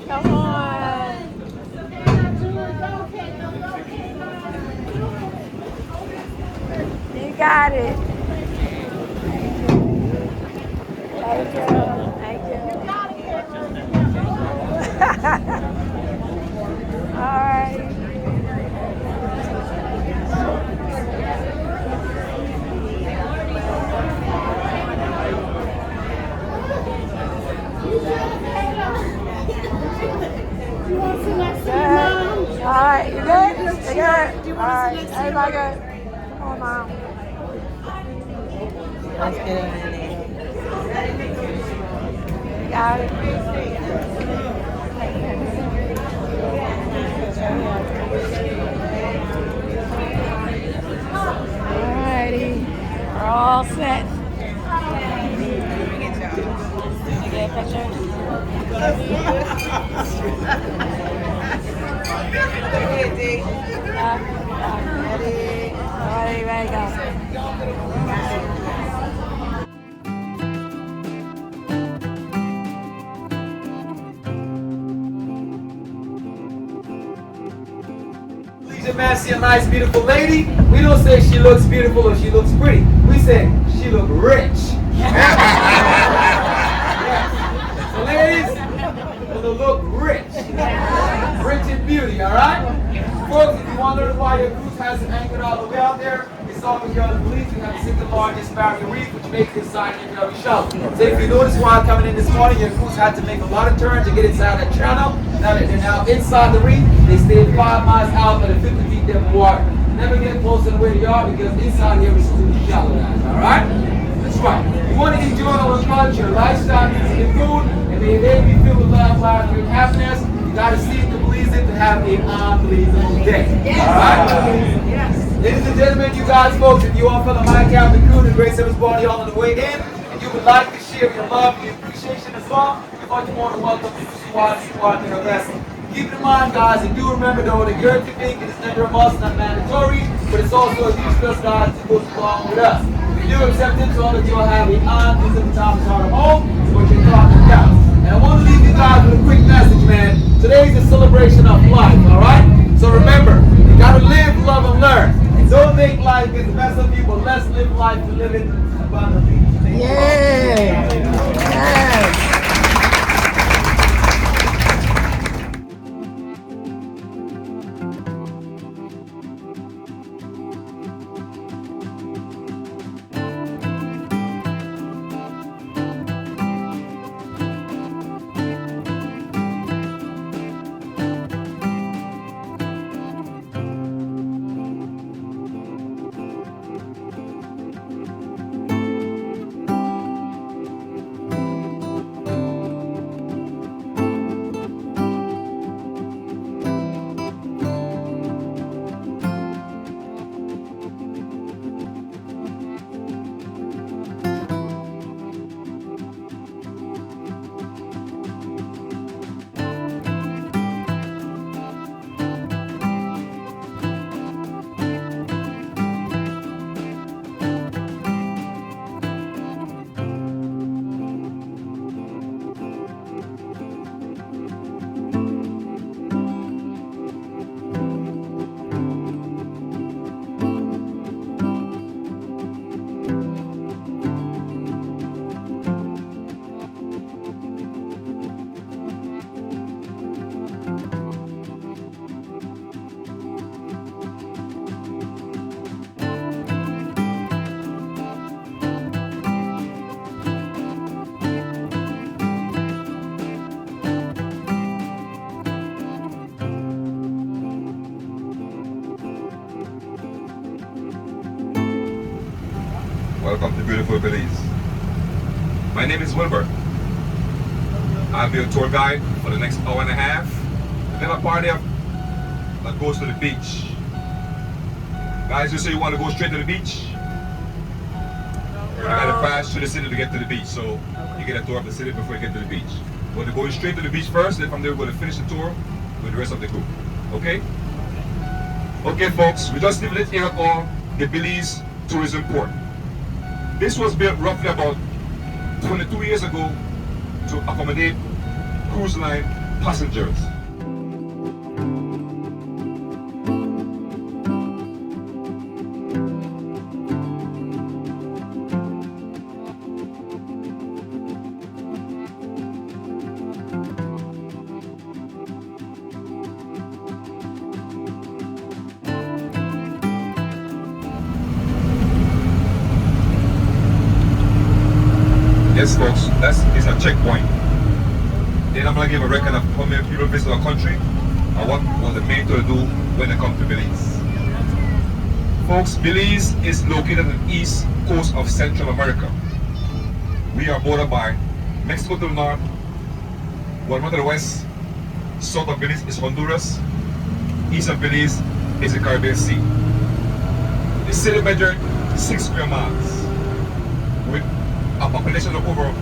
Come on. You got it. Thank you. Thank you. All right. You want to sit next to Good. your mom? All right. You good? You good? Do you All want to right. sit next to your Everybody mom? good? Come on, Mom. Let's get in there. You got it. Alrighty, we're all set. Can I get a picture? Alrighty, ready to go. Legion man see a nice beautiful lady. We don't say she looks beautiful or she looks pretty. We say she look rich. Yes. So ladies, gonna look rich. Rich in beauty, alright? Folks, if you want to learn why your cruise hasn't anchored all the way out there, it's all because in Belize we have the second largest barrier reef, which makes this side anchored every shelf. So if you notice while coming in this morning, your cruise had to make a lot of turns to get inside that channel. Now that they're now inside the reef, they stay 5 miles out at 50 feet depth of water. Never get closer than where they are because inside here is too shallow, guys, alright? That's right. You want to enjoy our culture, lifestyle, music, and food, and may your day be filled with love, laughter, and happiness. You got to see it to Belize it to have an unbelievable day. Alright? Yes. Ladies and gentlemen, you guys folks, if you all fellow my captain crew, the Great Sevens Party all on the way in, and you would like to share your love and your appreciation as well, you're much more than welcome to squad in our vessel. Keep it in mind, guys, and do remember though, the gear to think is never a must, not mandatory, but it's also a huge plus, guys, to go along with us. We do accept it, so all of you will have a unbelievable time to start home, but your thoughts and counts. And I want to leave you guys with a quick message, man. Today is a celebration of life, alright? So remember, you gotta live, love, and learn. And don't make life get the best of you, but let's live life to live it abundantly. Yeah. Yes. Welcome to beautiful Belize. My name is Wilbur. I'll be a tour guide for the next hour and a half. And then a party that goes to the beach. Guys, you say you want to go straight to the beach? You gotta pass through the city to get to the beach, so you get a tour of the city before you get to the beach. We're going straight to the beach first, then from there we're going to finish the tour with the rest of the group. Okay? Okay, folks, we just leave it here called the Belize Tourism Port. This was built roughly about 22 years ago to accommodate cruise line passengers. Yes, folks, that is a checkpoint. Then I'm going to give a record of how many people visit our country and what was the main to do when they come to Belize. Folks, Belize is located on the east coast of Central America. We are bordered by Mexico to the north, Guatemala to the west, south of Belize is Honduras, east of Belize is the Caribbean Sea. The city measured 6 square miles with a population of over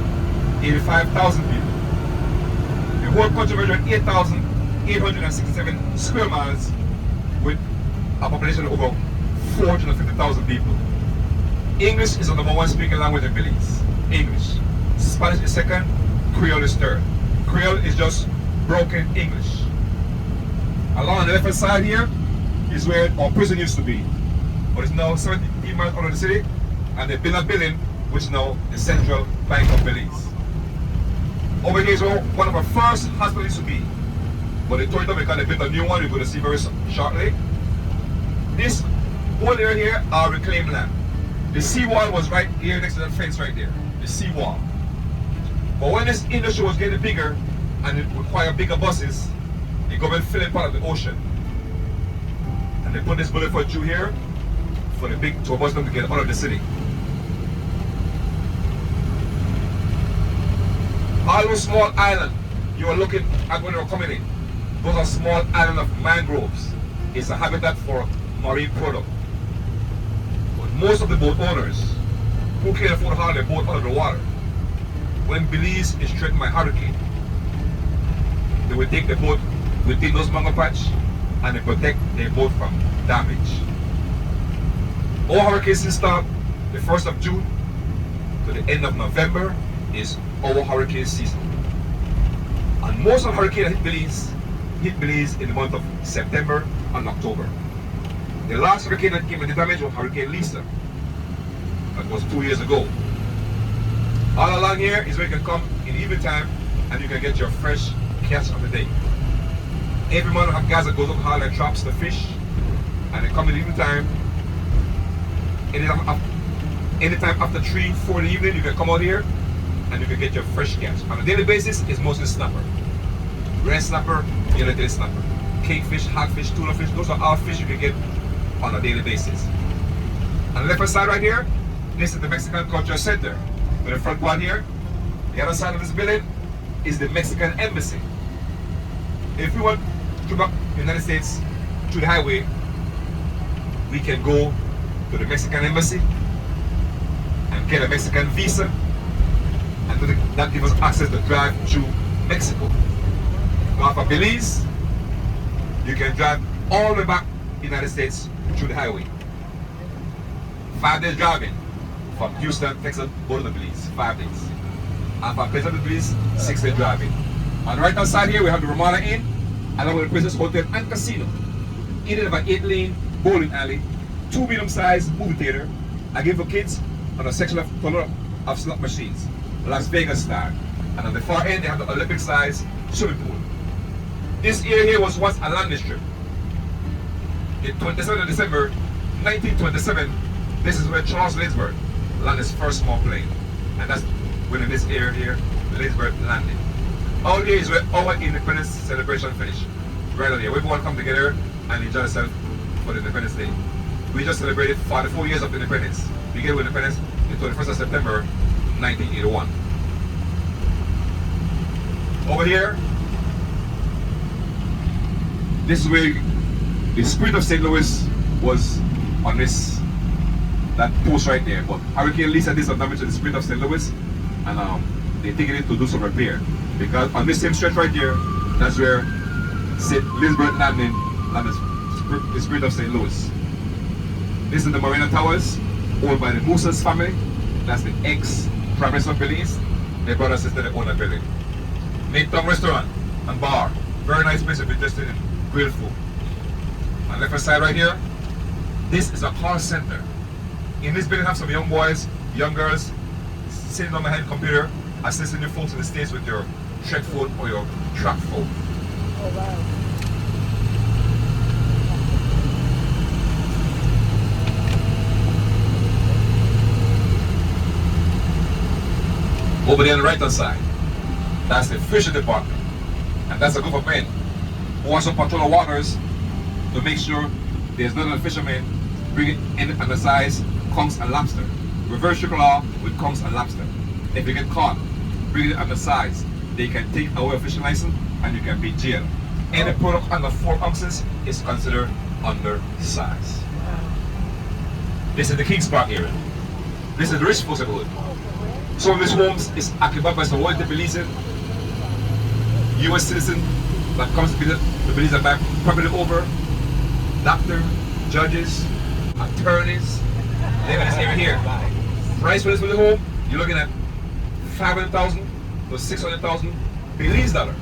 85,000 people. The whole country measured 8,867 square miles with a population of over 450,000 people. English is the number one speaking language in Belize. English. Spanish is second, Creole is third. Creole is just broken English. Along the left hand side here is where our prison used to be. But it's now 17 miles out of the city, and they built a building which is now the Central Bank of Belize. Over here is where one of our first hospitals used to be. But they tore it down because they built a new one we're going to see very shortly. This whole area here are reclaimed land. The seawall was right here next to that fence right there. The seawall. But when this industry was getting bigger and it required bigger buses, the government filled in part of the ocean. And they put this bullet for through here for the big tour bus to get out of the city. All those small islands you are looking at when you're coming in, those are small islands of mangroves. It's a habitat for marine product. But most of the boat owners who can't afford to haul their boat out of the water, when Belize is threatened by hurricane, they will take the boat within those mangrove patch and they protect their boat from damage. All hurricanes start the 1st of June to the end of November is our hurricane season. And most of the hurricanes hit Belize in the month of September and October. The last hurricane that came and did damage was Hurricane Lisa. That was 2 years ago. All along here is where you can come in evening time and you can get your fresh catch of the day. Every man have guys that goes up haul their traps to fish, and they come in the evening time. Anytime after 3, 4 in the evening, you can come out here and you can get your fresh catch. On a daily basis, it's mostly snapper. Red snapper, yellow-tailed snapper. Cakefish, hagfish, tuna fish, those are all fish you can get on a daily basis. On the left hand side right here, this is the Mexican Cultural Center. With the front part here, the other side of this building is the Mexican Embassy. If we want to go to the United States through the highway, we can go to the Mexican Embassy and get a Mexican visa, and that gives us access to drive through Mexico. Now for Belize, you can drive all the way back to the United States through the highway. 5 days driving from Houston, Texas, go to Belize, 5 days. And from Pleasant to Belize, 6 days driving. On the right hand side here, we have the Ramada Inn, along with the Princess Hotel and Casino. In it, about 8-lane bowling alley, 2 medium-sized movie theater, again for kids, on a section of slot machines, Las Vegas style. And on the far end, they have the Olympic-sized swimming pool. This area here was once a landing strip. In 27th of December, 1927, this is where Charles Lindbergh landed his first small plane. And that's when in this area here, Lindbergh landed. Out here is where our independence celebration finished. Right on here. We want to come together and enjoy ourselves for the Independence Day. We just celebrated 44 years of independence. We gave independence the 21st of September, 1981. Over here, this is where the Spirit of St. Louis was on that post right there. But Hurricane Lisa did some damage to the Spirit of St. Louis, and they're taking it to do some repair. Because on this same stretch right here, that's where Lindbergh landed the Spirit of St. Louis. This is the Marina Towers, owned by the Moose's family. That's the ex-Prime Minister of Belize. Their brother and sister, they own that building. Midtown Restaurant. and bar. Very nice place if you're interested in grilled food. On the left side right here, this is a call center. In this building have some young boys, young girls sitting on the hand computer, assisting you folks in the States with your Trek phone or your track phone. Oh, wow. Over there on the right hand side, that's the fishing department. And that's a group of men who wants to patrol the waters to make sure there's none of the fishermen bringing in undersized conchs and lobster. Reverse strict law with conchs and lobster. If you get caught bringing it undersized, they can take away a fishing license and you can be jailed. Any product under 4 ounces is considered undersized. This is the Kings Park area. This is the rich folks neighborhood. Some of these homes is occupied by some wealthy Belizean U.S. citizen that comes to Belize and buy property over. Doctor, judges, attorneys live in this area here. Price for this for the home, you're looking at 500,000 to 600,000 Belize dollar.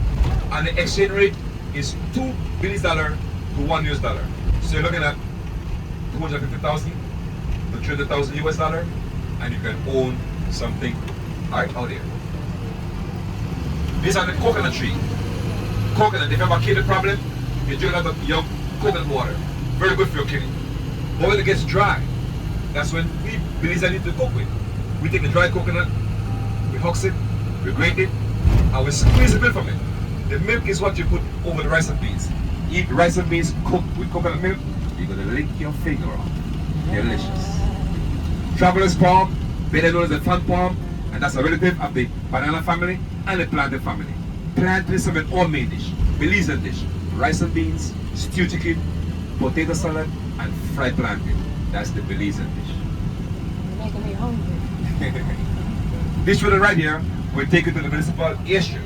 And the exchange rate is 2 Belize dollar to 1 US dollar. So you're looking at 250,000 to 300,000 US dollar, and you can own something right out there. These are the coconut tree. Coconut, if you have a kidney problem, you drink a lot of young coconut water. Very good for your kidney. But when it gets dry, that's when we Belize need to cook with. We take the dry coconut, we husk it, we grate it, and we squeeze the milk from it. The milk is what you put over the rice and beans. Eat rice and beans cooked with coconut milk, you're gonna lick your finger off. Delicious. Traveler's palm, better known as the fan palm, and that's a relative of the banana family and the plantain family. Plantain is an all-main dish, Belizean dish. Rice and beans, stew chicken, potato salad, and fried plantain. That's the Belizean dish. You're making me hungry. This road right here will take you to the municipal airstrip.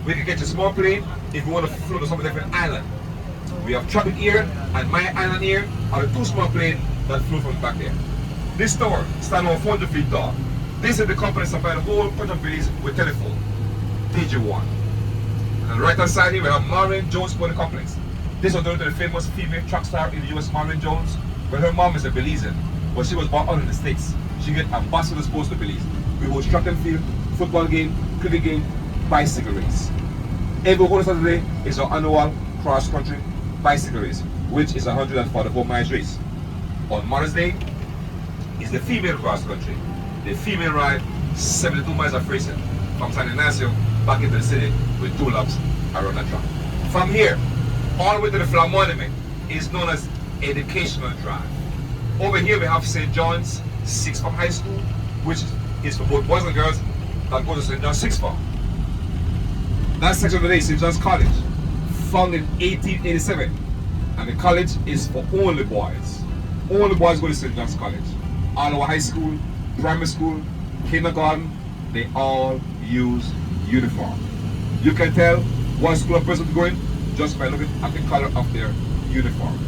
We can get a small plane if you want to float to some different island. We have Tropic Air and My Island Air are the 2 small planes that flew from back there. This tower stands over 400 feet tall. This is the company that supplies the whole country of Belize with telephone, TG1. And on the right hand side here we have Maureen Jones Sporting Complex. This was done to the famous female track star in the US, Maureen Jones. But her mom is a Belizean, but she was born out in the States. She get ambassador post to Belize. We host track and field, football game, cricket game, bicycle race. Every whole Saturday is our annual cross country bicycle race, which is a 144 miles race. On Mother's Day is the female cross country. The female ride 72 miles of racing from San Ignacio back into the city with 2 laps around the track. From here, all the way to the Flag Monument is known as Educational Drive. Over here we have St. John's Sixth Form High School, which is for both boys and girls that go to St. John's Sixth Form. That section of the day is St. John's College, founded in 1887, and the college is for only boys. Only boys go to St. John's College. All our high school, primary school, kindergarten, they all use uniform. You can tell what school a person is going just by looking at the color of their uniform.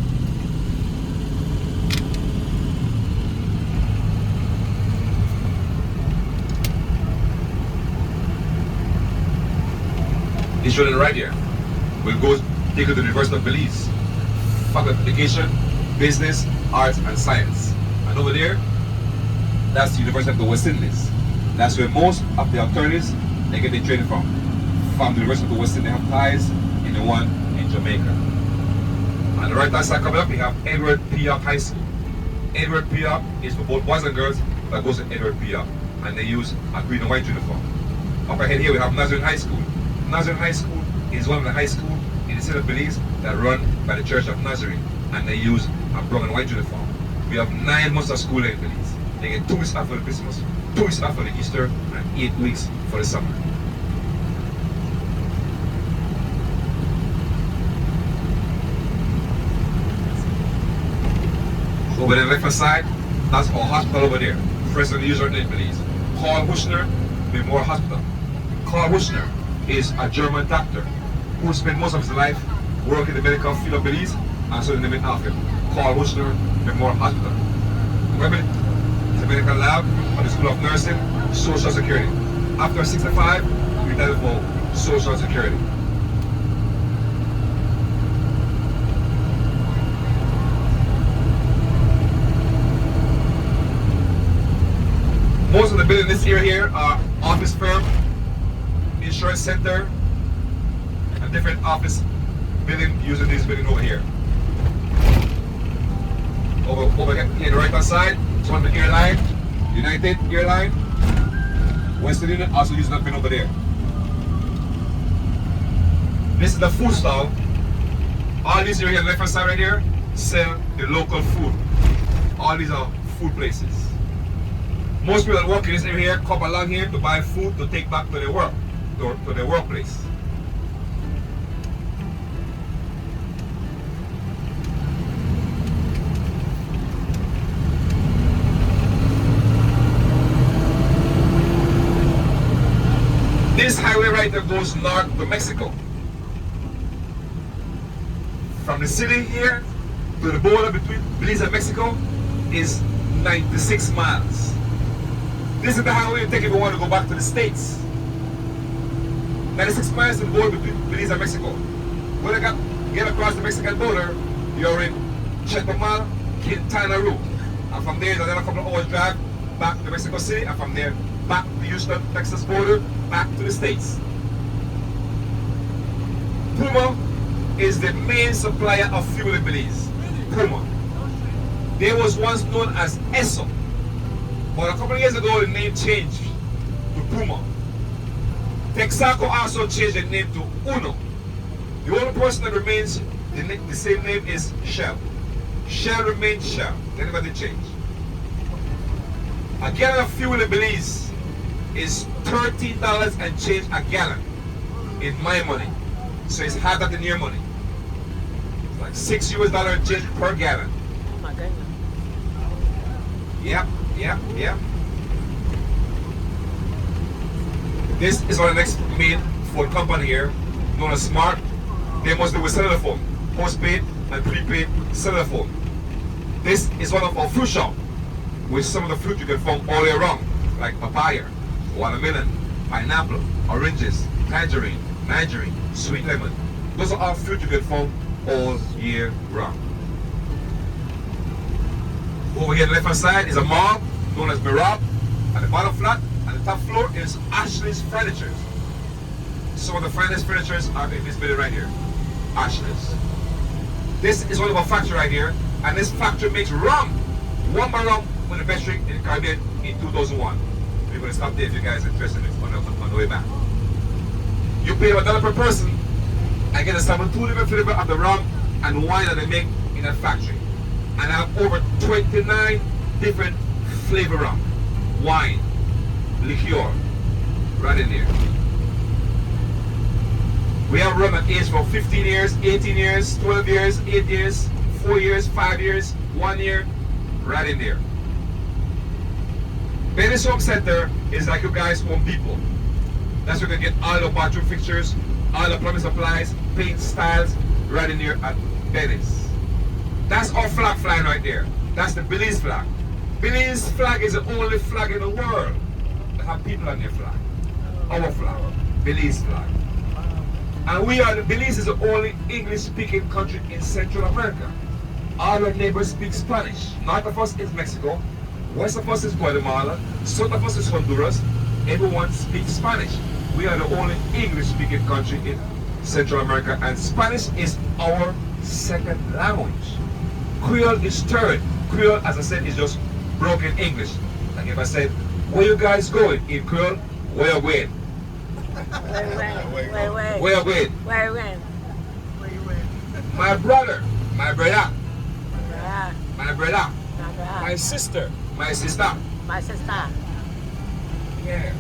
This children right here will go take you to the University of Belize. Faculty of Education, Business, Arts and Science. And over there, that's the University of the West Indies. That's where most of the attorneys they get their training from. From the University of the West Indies, they have ties in the one in Jamaica. On the right hand side coming up, we have Edward Piop High School. Edward Piop is for both boys and girls that goes to Edward Piop, and they use a green and white uniform. Up ahead here we have Nazarene High School. Nazarene High School is one of the high schools in the city of Belize that run by the Church of Nazarene, and they use a brown and white uniform. We have 9 months of school in Belize. They get 2 weeks after the Christmas, 2 weeks after the Easter, and 8 weeks for the summer. Over the left hand side, that's our hospital over there. First on the user in Belize. Carl Hushner Memorial Hospital. Carl Hushner is a German doctor who spent most of his life working in the medical field of Belize, and so in the mid-Africa. Carl Hushner Memorial Hospital. Remember, it's a medical lab at the School of Nursing, Social Security. After 65, he retired for Social Security. this area here are office firm, insurance center, and different office building using this building over here. Over here, the right hand side, it's one of the airline, United Airline. Western Union also using that bin over there. This is the food stall. All these here on the left hand side right here sell the local food. All these are food places. Most people that work in this area here come along here to buy food to take back to their work, to their workplace. This highway right there goes north to Mexico. From the city here to the border between Belize and Mexico is 96 miles. This is the highway you take if you want to go back to the States. 96 miles to the border between Belize and Mexico. When you get across the Mexican border, you're in Chetumal, Quintana Roo. And from there, another couple of hours drive back to Mexico City, and from there, back to the Houston, Texas border, back to the States. Puma is the main supplier of fuel in Belize. Puma. They was once known as Esso, but a couple of years ago the name changed to Puma. Texaco also changed the name to Uno. The only person that remains the same name is Shell. Shell remains Shell. They never did change. A gallon of fuel in Belize is $13 and change a gallon in my money. So it's half that in your money. It's like $6 US and change per gallon. Oh my goodness. Yep. This is our next main phone company here, known as Smart. They must do with cellular phone, postpaid and prepaid cellular phone. This is one of our fruit shop, with some of the fruit you can find all year round, like papaya, watermelon, pineapple, oranges, tangerine, sweet lemon. Those are all fruit you can find all year round. Over here on the left hand side is a mall known as Mirab. At the bottom flat and the top floor is Ashley's Furniture. Some of the finest furnitures are in this building right here. Ashley's. This is one of our factory right here, and this factory makes rum. One by rum with the best drink in the Caribbean in 2001. We're going to stop there if you guys are interested in it on the way back. You pay $1 per person and get a sample 2 different flavors of the rum and wine that they make in that factory. And I have over 29 different flavor rum, wine, liqueur, right in there. We have rum that aged for 15 years, 18 years, 12 years, 8 years, 4 years, 5 years, 1 year, right in there. Benny's Home Center is like you guys' Home Depot. That's where you can get all the bathroom fixtures, all the plumbing supplies, paint styles, right in there at Benny's. That's our flag flying right there. That's the Belize flag. Belize flag is the only flag in the world that have people on their flag. Our flag, Belize flag. And Belize is the only English-speaking country in Central America. All our neighbors speak Spanish. North of us is Mexico, west of us is Guatemala, south of us is Honduras. Everyone speaks Spanish. We are the only English-speaking country in Central America, and Spanish is our second language. Creole is third. Creole, as I said, is just broken English. Like if I said, where you guys going in Creole? Where you going? Where? My brother, my sister. Yeah.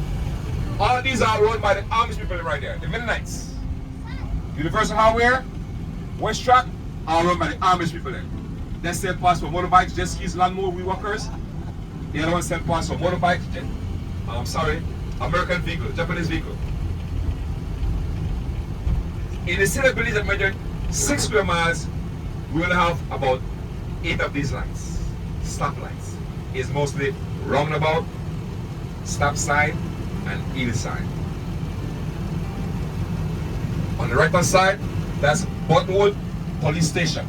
All these are run by the Amish people right there, the Mennonites. Universal Hardware, West Track, are run by the Amish people there. They sell parts for motorbikes, jet skis, lawnmower, wheel walkers. The other one sell parts for motorbikes, American vehicle, Japanese vehicle. In the city of Belize that measured 6 square miles, we will have about 8 of these lights. Stop lights. It's mostly roundabout, stop sign, and yield sign. On the right hand side, that's Buttonwood Police Station.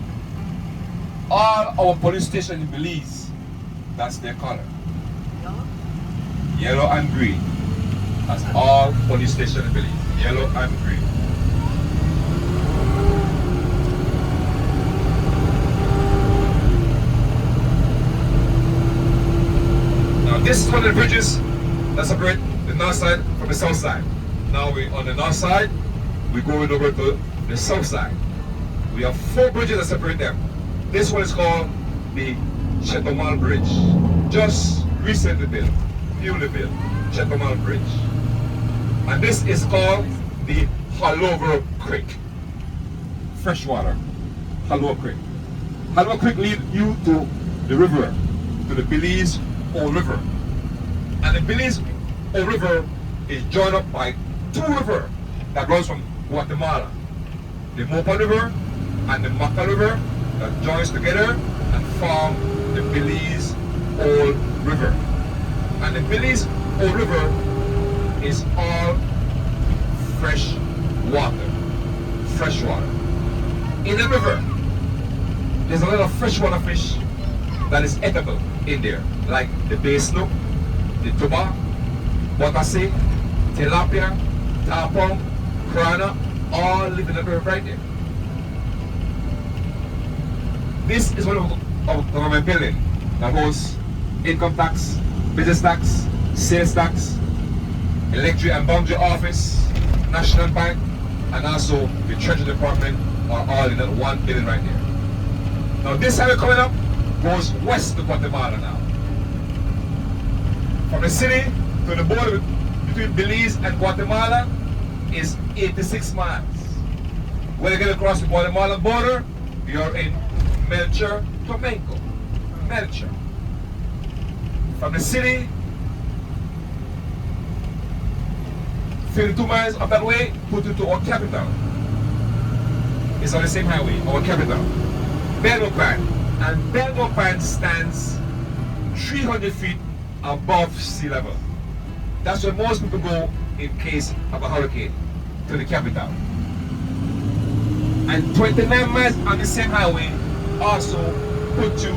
All our police stations in Belize, that's their color. Yellow and green. That's all police stations in Belize. Yellow and green. Now this is one of the bridges that separate the north side from the south side. Now we're on the north side, we're going over to the south side. We have 4 bridges that separate them. This one is called the Chetomal Bridge. Just recently built, newly built, Chetomal Bridge. And this is called the Halover Creek. Freshwater, Halover Creek. Halover Creek leads you to the river, to the Belize Old River. And the Belize Old River is joined up by 2 rivers that runs from Guatemala. The Mopa River and the Maca River that joins together and form the Belize Old River. And the Belize Old River is all fresh water. Fresh water. In the river, there's a lot of freshwater fish that is edible in there, like the bay snook, the tuba, botasse, tilapia, tarpon, piranha, all live in the river right there. This is one of our government building that hosts income tax, business tax, sales tax, electric and boundary office, national bank, and also the treasury department are all in that one building right there. Now this highway coming up goes west to Guatemala now. From the city to the border between Belize and Guatemala is 86 miles. When you get across the Guatemalan border, you're in Melchor, Flamenco. Melchor. From the city, 52 miles up that way, put you to our capital. It's on the same highway, our capital, Belmopan. And Belmopan stands 300 feet above sea level. That's where most people go in case of a hurricane, to the capital. And 29 miles on the same highway also put you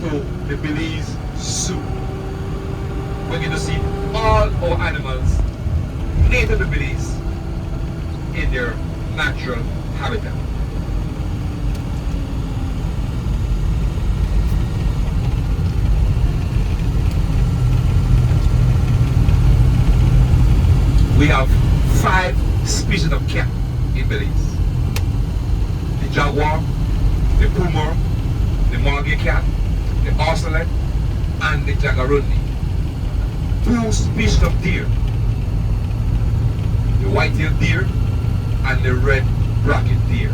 to the Belize Zoo. We're going to see all our animals native to Belize in their natural habitat. We have 5 species of cat in Belize. The jaguar, the puma, the margay cat, the ocelot, and the jagarundi. 2 species of deer, the white-tailed deer and the red-bracted deer.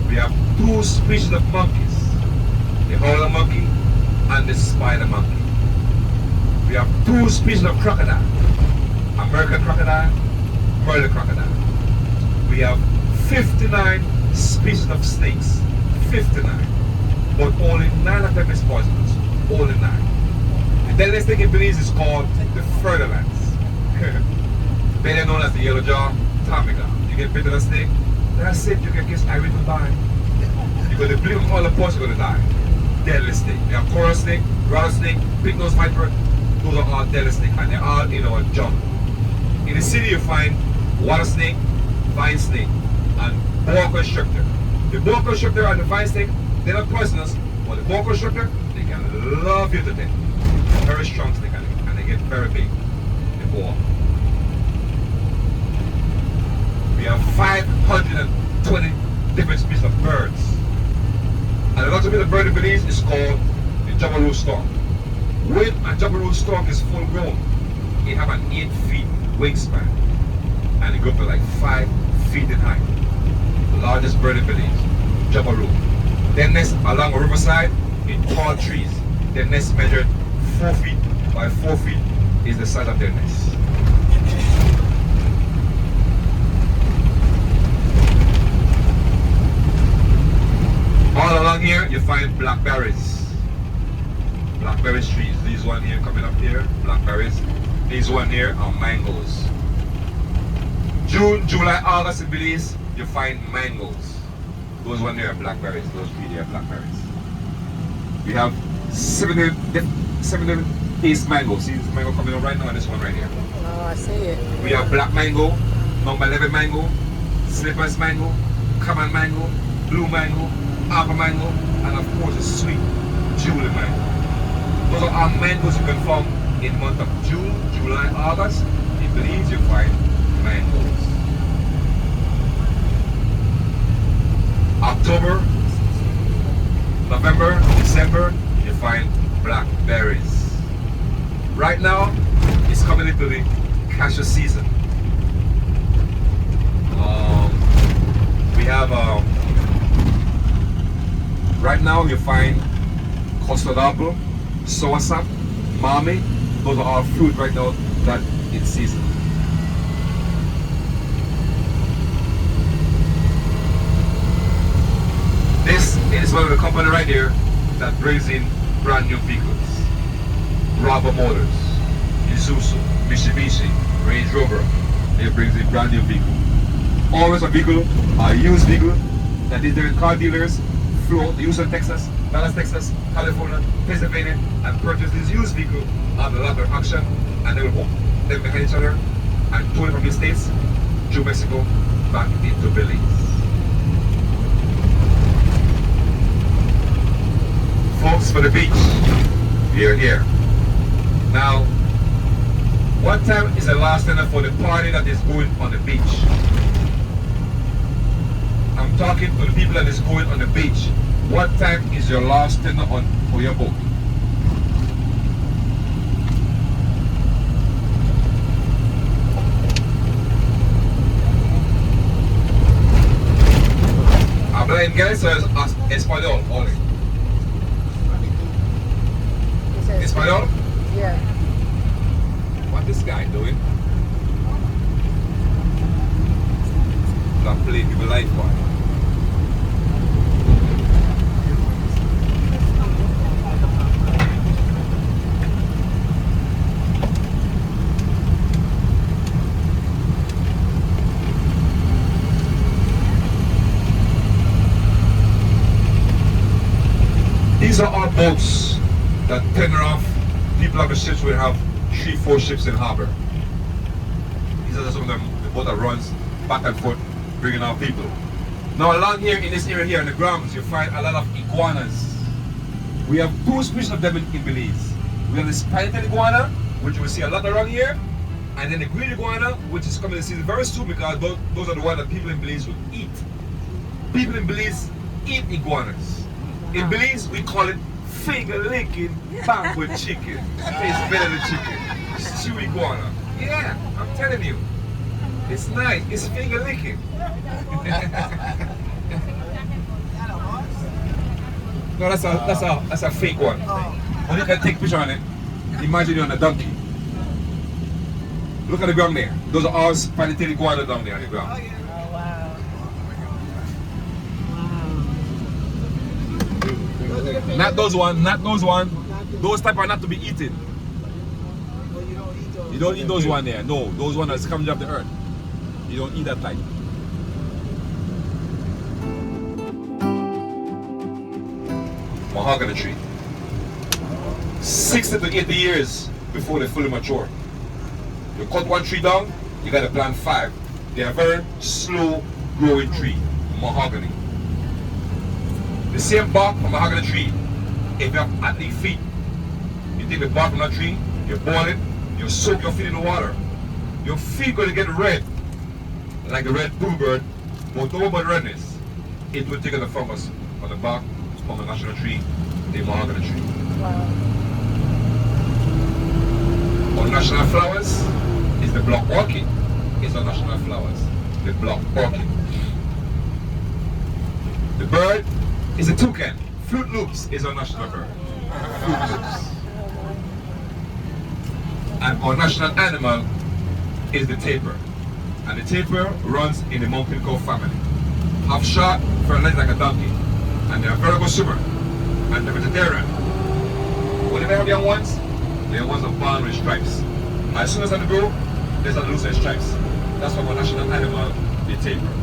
We have 2 species of monkeys, the howler monkey and the spider monkey. We have 2 species of crocodile, American crocodile, Merle crocodile. We have 59 species of snakes, 59, but only 9 of them is poisonous, only 9. The deadliest snake in Belize is called the Furtherlands, better known as the yellow jaw ptarmigan. You get bitten a snake, that's it, you can kiss Irish and die. You're going to blink all the points, you're going to die. Deadly snake. We have coral snake, rattlesnake, pig-nosed viper, those are all deadly snakes, and they're all in our jungle. In the city you find water snake, vine snake, and boa constrictor. The boa constrictor and the vine snake, they're not poisonous, but the boa constrictor, they can love you to death. Very strong snake, and they get very big, the boa. We have 520 different species of birds. And the largest bird in Belize is called the Jabiru stork. When a Jabiru stork is full grown, it have an 8 feet wingspan, and it goes to like 5 feet in height. The largest bird in Belize, Jabiru. Their nest along a riverside in tall trees. Their nest measured 4 feet by 4 feet is the size of their nest. All along here you find blackberries. Blackberries trees. These one here coming up here, blackberries. These one here are mangoes. June, July, August in Belize, you find mangoes. Those one there are blackberries. Those three there are blackberries. We have 70 seven taste mango. See this mango coming up right now, and this one right here. Oh, I see it. We have black mango, number 11 mango, slippers mango, common mango, blue mango, apple mango, and of course the sweet Julie mango. Those are our mangoes you can farm in the month of June, July, August. In Belize you find mangoes. October, November, December, you find blackberries. Right now, it's coming into the cashew season. We have, right now you find custard apple, soursop, mami. Those are all fruit right now that in season. This is one of the company right here that brings in brand new vehicles. Rubber Motors, Isuzu, Mitsubishi, Range Rover. They brings in brand new vehicle. Always a vehicle, a used vehicle that is there in car dealers, flow the Houston, Texas, Dallas, Texas, California, Pennsylvania, and purchase this used vehicle on the lot of auction, and they will walk them behind each other and tow it from the States through Mexico back into Belize. Folks, for the beach, we are here. Now, what time is the last dinner for the party that is going on the beach? I'm talking to the people that is going on the beach. What time is your last dinner on for your boat? Habla inglés o español? Only. Español? Yeah. What this guy doing? Not playing people life, boy. These are our boats that tender off. People have the ships will have 3-4 ships in harbor. These are some of them, the boat that runs back and forth, bringing out people. Now along here in this area here in the grounds, you find a lot of iguanas. We have 2 species of them in Belize. We have the spiny-tailed iguana, which you will see a lot around here, and then the green iguana, which is coming to season very soon because those are the ones that people in Belize will eat. People in Belize eat iguanas. In Belize, we call it finger-licking bamboo chicken. Tastes better than chicken. Stew iguana. Yeah, I'm telling you. It's nice. It's finger-licking. No, that's a fake one. When you can take a picture on it, imagine you're on a donkey. Look at the ground there. Those are all spiny-tailed iguana down there on the ground. Not those one, not those one. Those type are not to be eaten. You don't eat those one there. No, those one that's coming off the earth. You don't eat that type. Mahogany tree. 60 to 80 years before they fully mature. You cut one tree down, you gotta plant 5. They are very slow growing tree. Mahogany. The same bark from a mahogany tree, if you have athlete feet, you take the bark from that tree, you boil it, you soak your feet in the water. Your feet going to get red, like the red bluebird, but don't worry about redness. It will take the fungus on the bark from a national tree, the mahogany tree. Wow. Our national flowers is the block orchid. It's our national flowers, the block orchid. The bird is a toucan. Fruit Loops is our national bird. Fruit Loops. And our national animal is the tapir. And the tapir runs in the mountain cow family. Half short, for legs like a donkey. And they're a very good swimmer. And they're vegetarian. When they have young ones, the young ones are born with stripes. As soon as they grow, they start to lose their stripes. That's why our national animal, the tapir.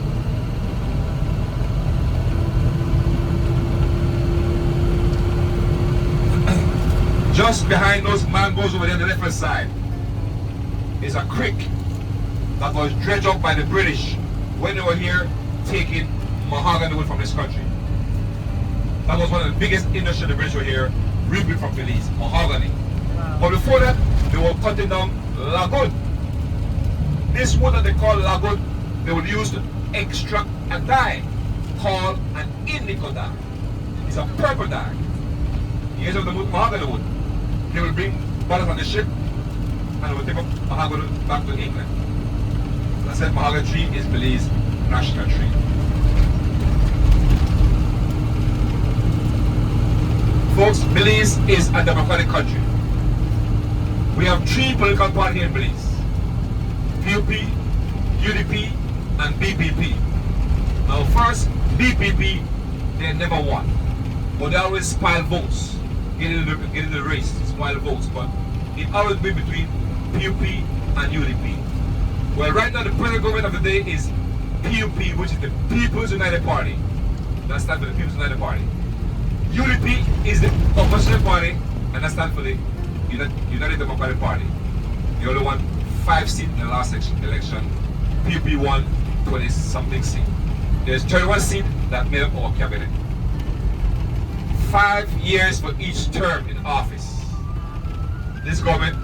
Just behind those mangoes over there on the left hand side is a creek that was dredged up by the British when they were here taking mahogany wood from this country. That was one of the biggest industries the British were here, reaping from Belize, mahogany. But before that, they were cutting down lagoon. This wood that they call lagoon, they would use to extract a dye called an indigo dye. It's a purple dye. Here's of the mahogany wood. They will bring bottles on the ship and they will take up mahogany back to England. As I said, mahogany tree is Belize's national tree. Folks, Belize is a democratic country. We have three political parties here in Belize: PUP, UDP, and BPP. Now first, BPP, they never won. But they always spoil votes. Get in the race, spoil votes. But it always been between PUP and UDP. Well, right now the present government of the day is PUP, which is the People's United Party. That stands for the People's United Party. UDP is the opposition party, and that stands for the United Democratic Party. They only won 5 seats in the last election. PUP won 20-something seats. There's 31 seats that made up our cabinet. 5 years for each term in office. This government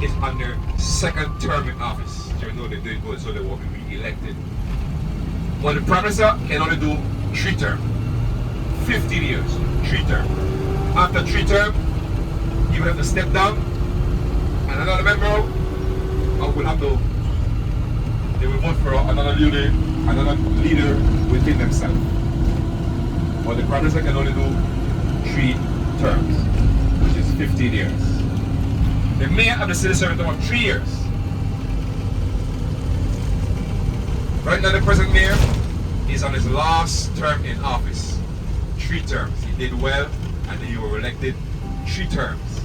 is on their second term in office. You know they're doing good, so they will be re-elected. But the Prime Minister can only do 3 terms. 15 years, 3 terms. After 3 terms, he will have to step down, and another member will have to, they will vote for another leader within themselves. But the Prime Minister can only do 3 terms, which is 15 years. The mayor of the city serves a term of 3 years. Right now the present mayor is on his last term in office. 3 terms. He did well, and then he was elected 3 terms.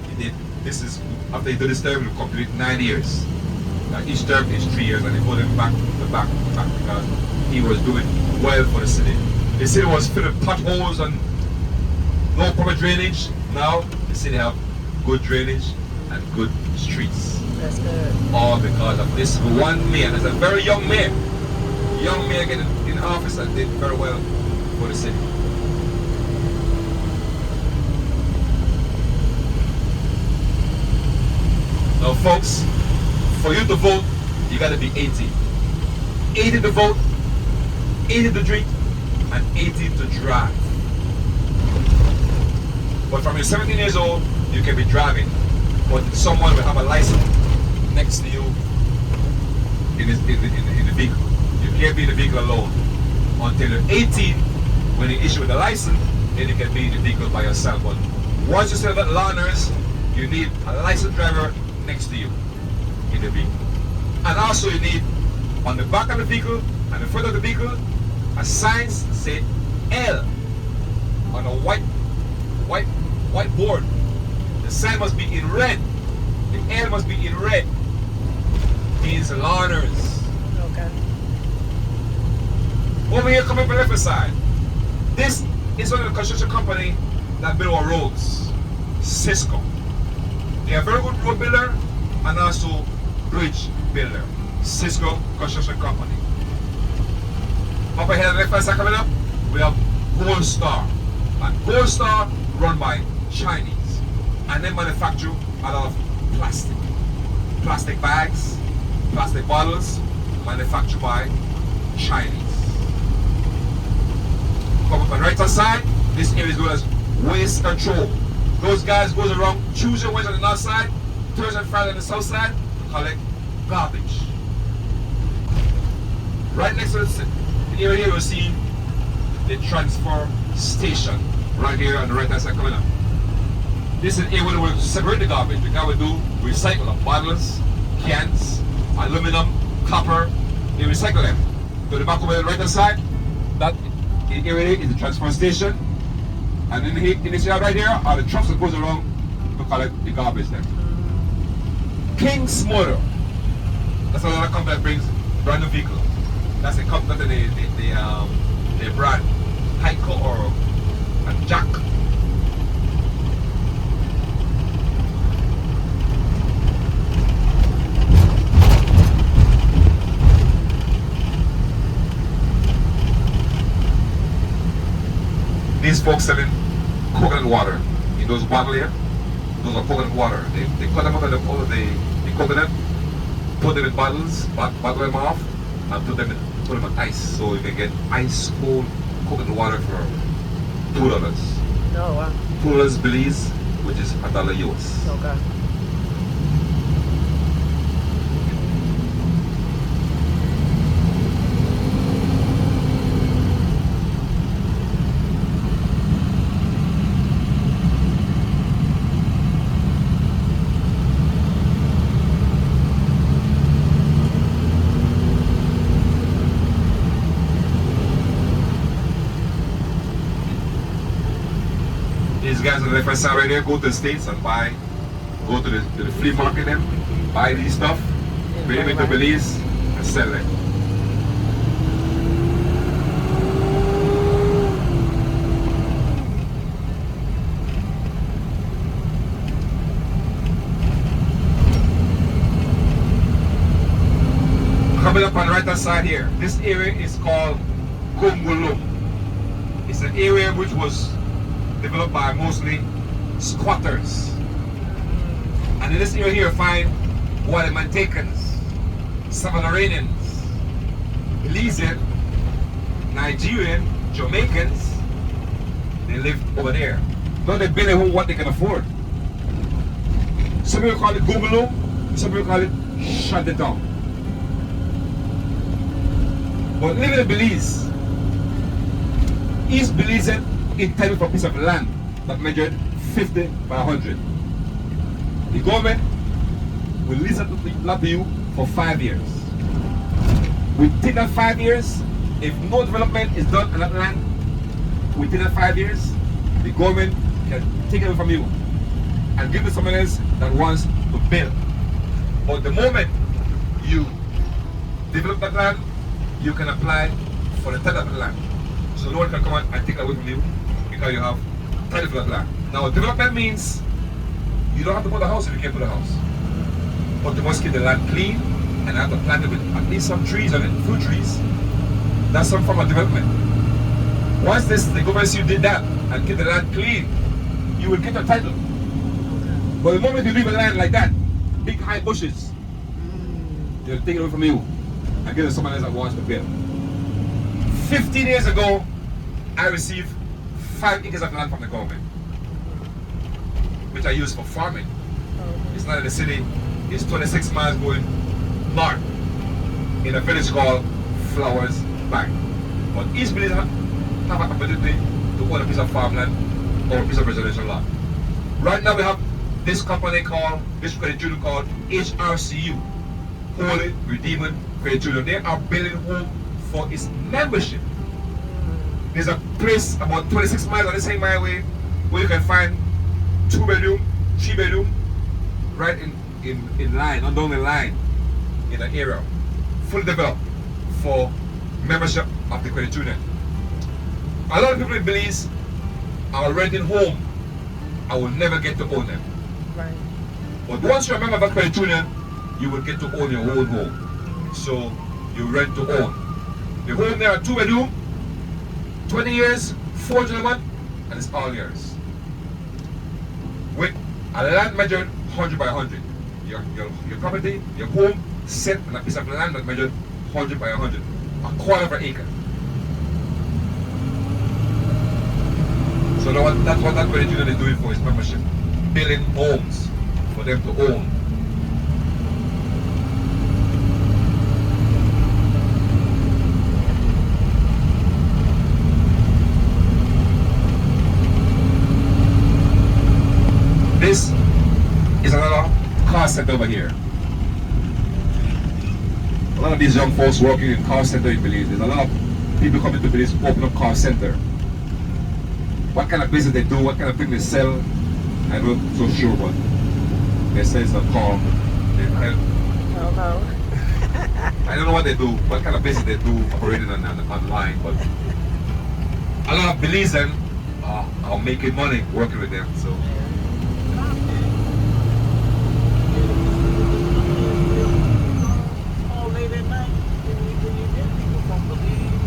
He did. This is after he did his term, he will complete 9 years. Now each term is 3 years, and they put him back because he was doing well for the city. The city was filled with potholes and no proper drainage. Now the city have good drainage and good streets. That's good. All because of this one mayor. That's a very young mayor. Young mayor getting in office and did very well for the city. Now folks, for you to vote, you gotta be 18. 18 to vote, 18 to drink, and 18 to drive. But from you're 17 years old, you can be driving, but someone will have a license next to you in the vehicle. You can't be in the vehicle alone. Until you're 18, when you issue the license, then you can be in the vehicle by yourself. But once you serve that learners, you need a licensed driver next to you in the vehicle. And also you need on the back of the vehicle and the front of the vehicle a sign say L on a white board. The sign must be in red. The L must be in red. Means learners. Okay. Over here, coming from the left side. This is one of the construction company that build our roads. Cisco. They are very good road builder and also bridge builder. Cisco Construction Company. Up ahead, left hand side coming up, we have Gold Star. And Gold Star run by Chinese. And they manufacture a lot of plastic. Plastic bags, plastic bottles, manufactured by Chinese. Come up on the right hand side, this area is known as waste control. Those guys goes around, choose your waste on the north side, Thursday and Friday on the south side, collect garbage. Right next to the area here, you'll see the transfer station right here on the right hand side coming up. This is the area where we will separate the garbage. The guy will do recycle of bottles, cans, aluminum, copper. They recycle them. To the back over the right hand side, that area is the transfer station. And in this area right here are the trucks that goes around to collect the garbage there. King's Motor. That's another company that brings brand new vehicles. That's the company that they brand Heiko or Jack. these folks selling coconut water in those bottles here. Those are coconut water. They cut them out of the coconut, put them in bottles, bottle them off, and put them in ice. So you can get ice cold coconut water for $2. Oh, wow. $2 Belize, which is $1 US. Okay. These guys on the left side right there go to the States and go to the flea market then, buy these stuff, bring them into Belize and sell them. Coming up on the right hand side here, this area is called Gungulum. It's an area which was developed by mostly squatters. And in this area here you find Guatemaltecans, Salvadoranians, Belizean, Nigerian, Jamaicans. They live over there. Now they build a home what they can afford. Some people call it Gungulum, some people call it Shantytown. But living in Belize, East Belizean entitled for a piece of land that measured 50 by 100. The government will lease that land to you for 5 years. Within that 5 years, if no development is done on that land, within that 5 years, the government can take it away from you and give it to someone else that wants to build. But the moment you develop that land, you can apply for the title of the land. So no one can come and take it away from you because you have title for that land. Now development means you don't have to put a house if you can't put a house. But you must keep the land clean and have to plant it with at least some trees on it, fruit trees. That's some form of development. Once the government see you did that and keep the land clean, you will get a title. But the moment you leave a land like that, big high bushes, they'll take it away from you and give it to someone else that wants to build. 15 years ago, I received 5 acres of land from the government, which I use for farming. It's not in the city, it's 26 miles going north in a village called Flowers Bank. But East Belize have an opportunity to own a piece of farmland or a piece of residential lot. Right now we have this company called, this credit union called HRCU, Holy Redeeming Credit Union. They are building home for its membership. There's a place about 26 miles on the same highway where you can find 2-bedroom, 3-bedroom, right in line, on down the line, in an area, fully developed for membership of the credit union. A lot of people in Belize are renting home. I will never get to own them. Right. But once you're a member of a credit union, you will get to own your own home. So you rent to own. The home there are 2-bedroom, 20 years, 400 a month, and it's all yours. With a land measured 100 by 100. Your property, your home, set on a piece of land that measured 100 by 100. A quarter of an acre. So that's what that credit union is doing for its membership. Building homes for them to own. This is another car center over here. A lot of these young folks working in car center in Belize. There's a lot of people coming to Belize open up car center. What kind of business they do, what kind of thing they sell, I'm not so sure, but they say it's a car. I don't know what they do, what kind of business they do operating online, but a lot of Belizeans are making money working with them. So.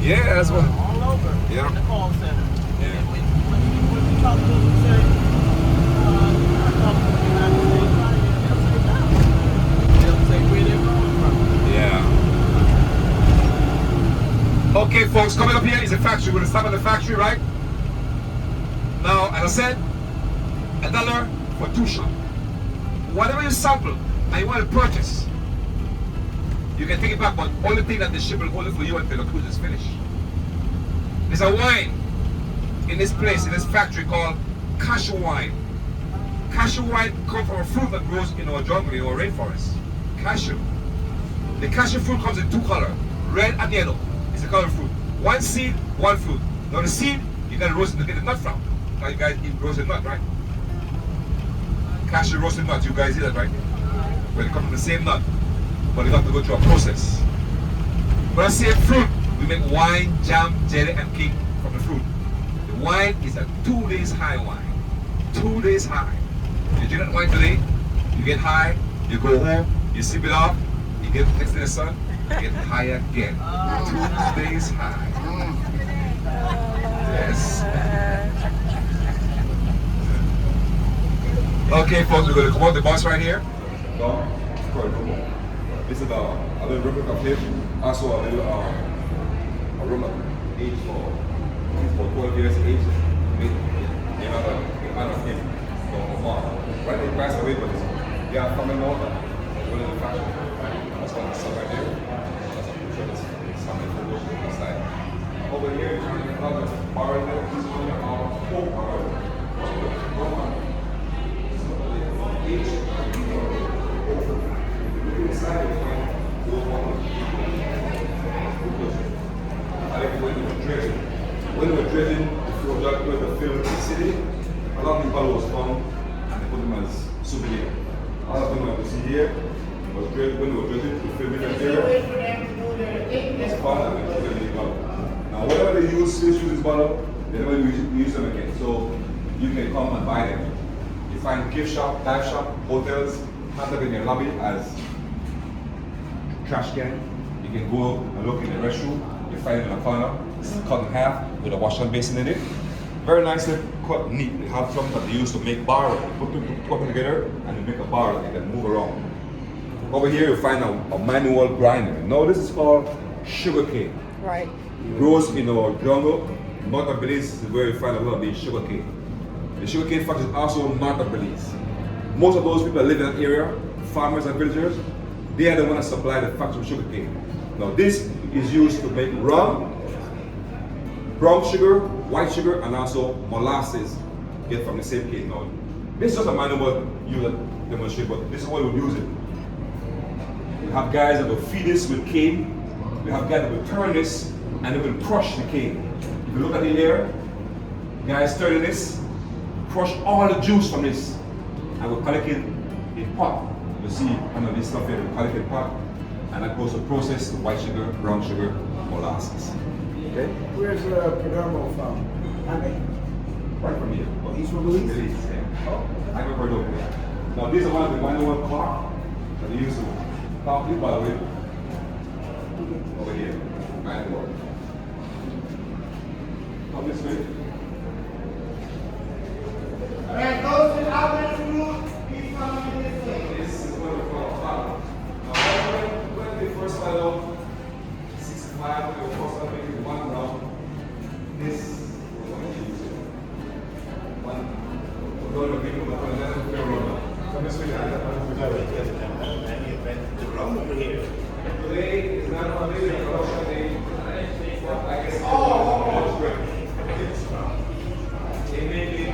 Yeah, that's what. All over. Yeah. In the call center. Yeah. And stop at the factory, right? Now, as I said, $1 for 2 shots. Whatever you sample and you want to purchase, you can take it back, but only thing that the ship will hold it for you until the cruise is finished. There's a wine in this place, in this factory called cashew wine. Cashew wine comes from a fruit that grows in our jungle, in our rainforest. Cashew. The cashew fruit comes in 2 colors, red and yellow. It's a color of fruit. 1 seed, 1 fruit. Now the seed, you gotta roast it to get the nut from. Now you guys eat roasted nut, right? Cashew roasted nut, you guys eat that, right? Well, it comes from the same nut, but you have to go through a process. When I say fruit, we make wine, jam, jelly, and cake from the fruit. The wine is a 2 days high wine. 2 days high. You drink that wine today, you get high, you go home, you sip it off, you get next to the sun, you get high again. 2 days high. Yes. Okay, folks, we're going to come out the bus right here. This is a little replica of him. Also a little aroma aged for 12 years age. You know, the kind of him. Right, they passed away, but yeah, from the north, one of the factory. That's one of the stuff right there. That's a picture of something for those on the side. Over here, you can have a bar in there. This is one of our whole bar. Each inside you find those ones. I like when we were dredging. When we were dredging, if you were with the film in the city, a lot of people was found and they put them as souvenir. A lot of them like to see here was dredged when we were dredging, we filmed in that area. It's fun and we put them in the bottle. Now whatever they use, still use this bottle, they never use them again. So you can come and buy them. You find gift shop, dive shop, hotels, have them in your lobby as trash can. You can go and look in the restroom. You find it in a corner. It's cut in half with a wash hand basin in it. Very nicely cut, neat. They have something that they use to make bar. They put them together and they make a bar that they can move around. Over here you find a manual grinder. Now this is called sugar cane. Right. It grows in our jungle. North of Belize is where you find a lot of the sugar cane. The sugar cane factory is also north of Belize. Most of those people that live in that area, farmers and villagers, they are the ones that supply the factory with sugar cane. Now this is used to make rum, brown sugar, white sugar, and also molasses get from the same cane. Now this is just a manual you will demonstrate, but this is what we use it. We have guys that will feed this with cane. We have guys that will turn this and they will crush the cane. If you look at it here, guys turning this, crush all the juice from this, and we'll collect it in pot. You see kind of this stuff here, we'll collect it in pot, and that goes to process the white sugar, brown sugar, molasses. Okay? Where's Palermo from? Right from here. Oh, he's from Belize? Belize, yeah. Oh, I never heard of it. Now these are one of the manual clock that they use to clock this, by the way. Over here, manual. Come this way. And those in outlet route, he's coming this way. This is what we call a clock. Now when they first started off, 65, when they were first started making one round, this was what they used. One, we're going to make them with another clear round. Come this way, Today is not only the production day, but I guess all great. They make it.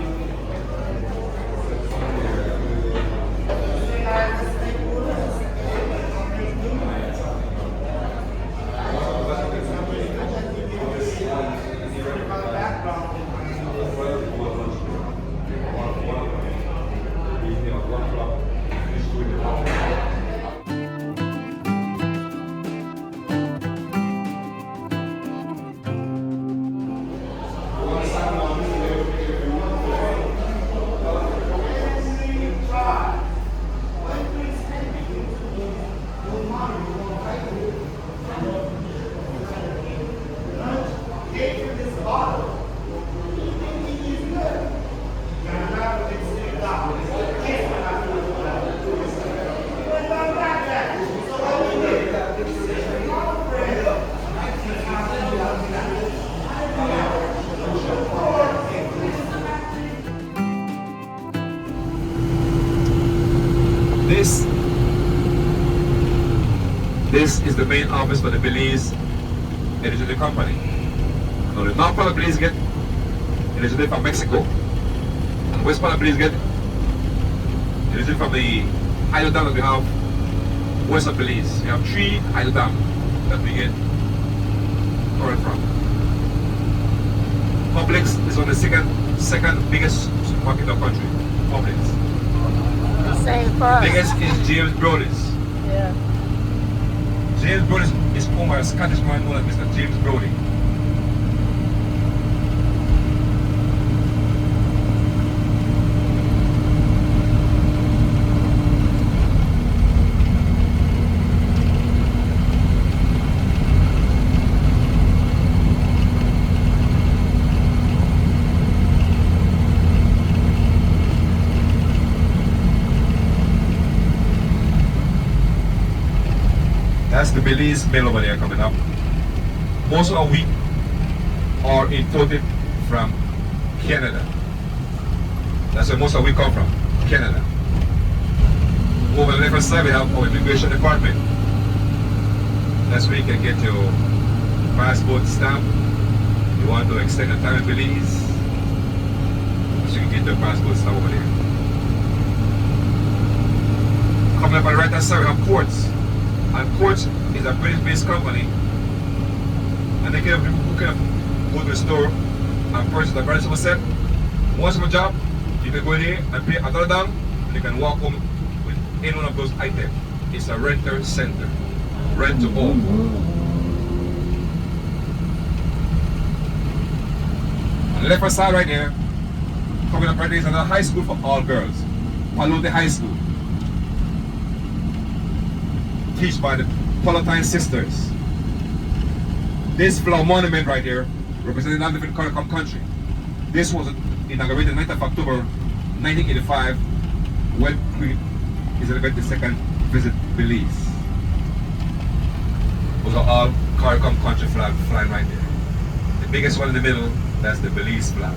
This is the main office for the Belize Electricity Company. Now the north part of Belize get electricity from Mexico, and the west part of Belize get electricity from the hydro dam that we have west of Belize. We have 3 hydro dams that we get current from. Publix is one of the second biggest supermarket in the country. Publix. Same for us. Biggest is James Brody's. Yeah. James Brody's is owned by a Scottish man known as Mr. James Brody. That's the Belize mill over there coming up. Most of our wheat are imported from Canada. That's where most of our wheat come from, Canada. Over the left side we have our immigration department. That's where you can get your passport stamp. You want to extend your time in Belize, so you can get your passport stamp over there. Coming up on the right hand side we have ports. And Ports is a British-based company, and they can go to the store and purchase a very simple set. Once you have a job, you can go there and pay $1 and you can walk home with any one of those items. It's a renter center, rent to own. On the left hand side right there, coming up right there is another high school for all girls, Palote High School. Teach by the Palatine sisters. This flower monument right here representing a different country. This was inaugurated 9th of October 1985 when Queen Elizabeth II visit Belize. Those are all CARICOM country flag flying right there. The biggest one in the middle, that's the Belize flag.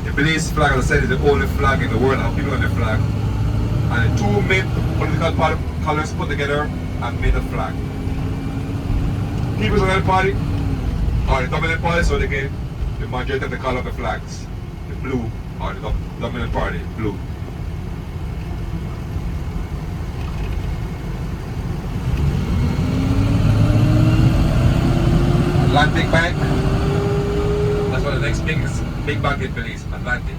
The Belize flag, as I said, is the only flag in the world that have people on the flag. And the 2 main political colors put together and made a flag. People's National Party are the dominant party, so they get the majority of the color of the flags. The blue are the dominant party, blue. Atlantic Bank. That's one of the next big bank in Belize, Atlantic.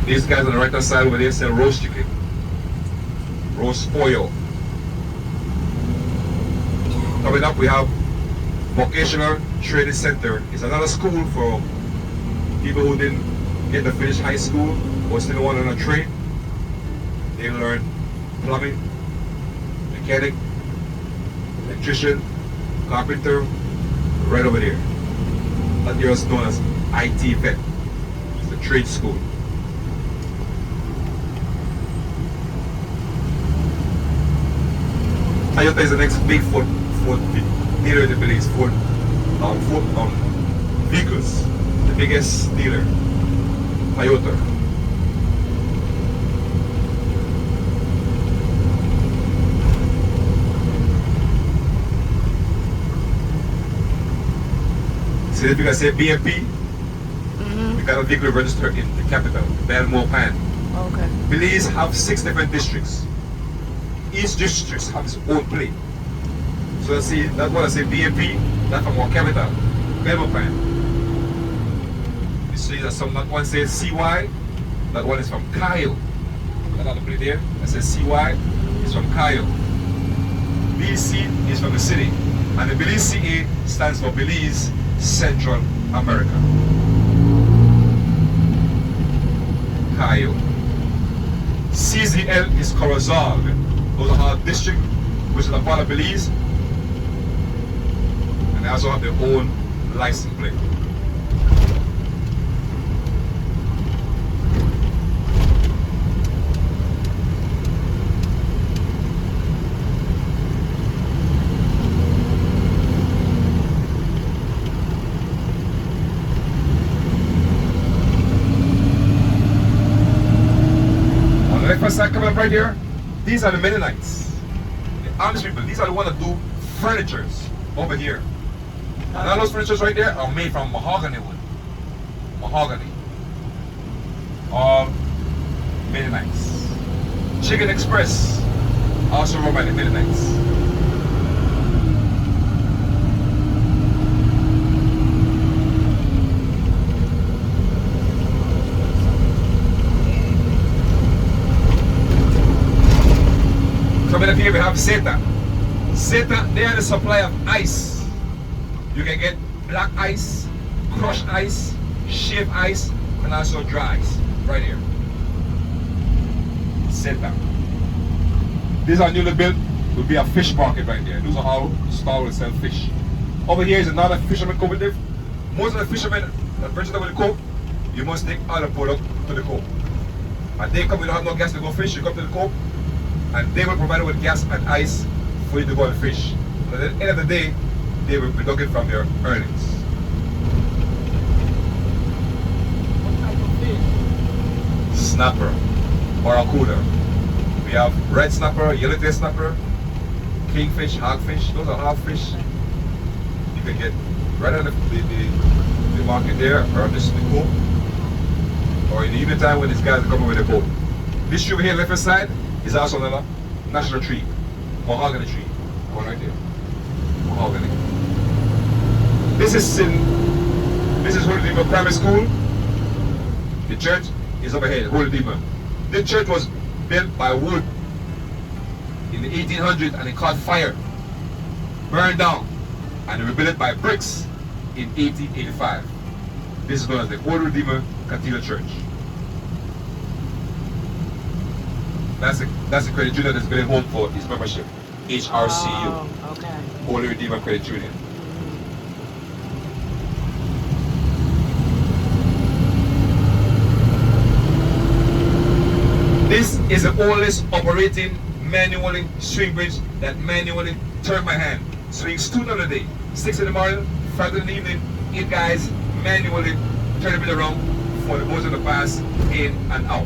These guys on the right hand side over there sell roast chicken, roast oil. Coming up we have Vocational Training Center. It's another school for people who didn't get to finish high school or still want to learn a trade. They learn plumbing, mechanic, electrician, carpenter, right over there. That area is known as IT vet. It's a trade school. Toyota is the next big Ford dealer in the Belize. Ford vehicles, the biggest dealer, Toyota. See if you can say BMP, we got a vehicle registered in the capital, Belmopan. Okay. Belize have 6 different districts. Each district has its own plate. So see, that's what I say BMP, that's from our capital, Belmopan. You see that that one says CY, that one is from Kyle. That other plate there, that says CY, is from Kyle. BC is from the city. And the Belize CA stands for Belize Central America. Kyle. CZL is Corozal. Those are our district, which is a part of Belize. And they also have their own license plate. side coming up right here, these are the Mennonites. The Amish people, these are the ones that do furnitures over here. And all those furnitures right there are made from mahogany wood. Mahogany. All Mennonites. Chicken Express, also run by the Mennonites. Coming up here we have Seta. Seta, they are the supply of ice. You can get black ice, crushed ice, shaved ice, and also dry ice. Right here. Seta. These are newly built, will be a fish market right there. Those are how Star will sell fish. Over here is another fisherman cooperative. Most of the fishermen that venture with the cove, you must take all the product to the cove. And they come, you don't have no gas to go fish, you come to the cove, and they will provide you with gas and ice for you to go and fish. But at the end of the day, they will be looking from their earnings. Snapper, barracuda. We have red snapper, yellowtail snapper, kingfish, hogfish. Those are hogfish. You can get right on the market there, or just the cove, or in the evening time when these guys are coming with a boat. This tree over here, left side, is also another national tree, mahogany tree. One right there, mahogany. This is Holy Demon Primary School. The church is over here, Holy Demon. This church was built by wood in the 1800s and it caught fire, burned down, and rebuilt it by bricks in 1885. This is known as the Holy Redeemer Cathedral Church. That's the credit union that's been home for his membership. HRCU. Oh, okay. Holy Redeemer Credit Union. This is the oldest operating manually swing bridge that manually turn by hand. Swings 2 times a day. 6 in the morning, 5 in the evening, 8 guys manually turn the bridge around for the boats to pass in and out.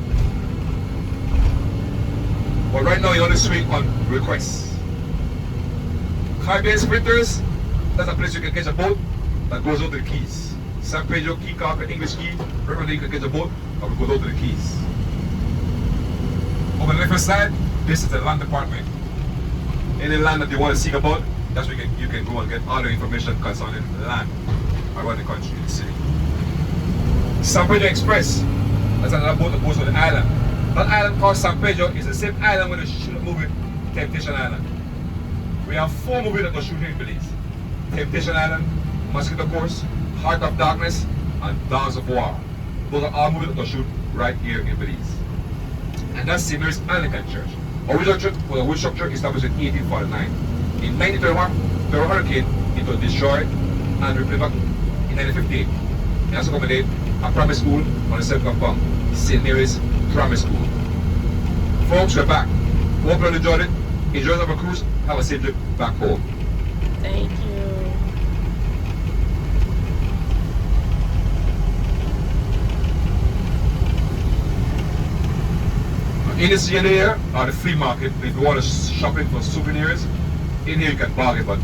But right now you only swing on request. Caribbean Sprinters, that's a place you can catch a boat that goes out to the Keys. San Pedro, Key Carp, and English Key, remember you can catch a boat that will go out to the Keys. Over the left side, this is the land department. Any land that you want to seek about, that's where you can go and get all the information concerning land around the country, the city. San Pedro Express, that's another boat that goes to the island. That island called San Pedro is the same island where they shoot the movie Temptation Island. We have 4 movies that were shooting in Belize. Temptation Island, Mosquito Course, Heart of Darkness, and Dogs of War. Those are all movies that were shot right here in Belize. And that's St. Mary's Anglican Church. Original church was a wood structure established in 1849. In 1931, there was a hurricane, it was destroyed and rebuilt back in 1958. It has accommodated a primary school on the same compound, St. Mary's Primary School. Folks, we're back. Hope you enjoyed it. Enjoy our cruise. Have a safe trip back home. Thank you. In this area are the flea market. If you want to shopping for souvenirs, in here you can bargain, but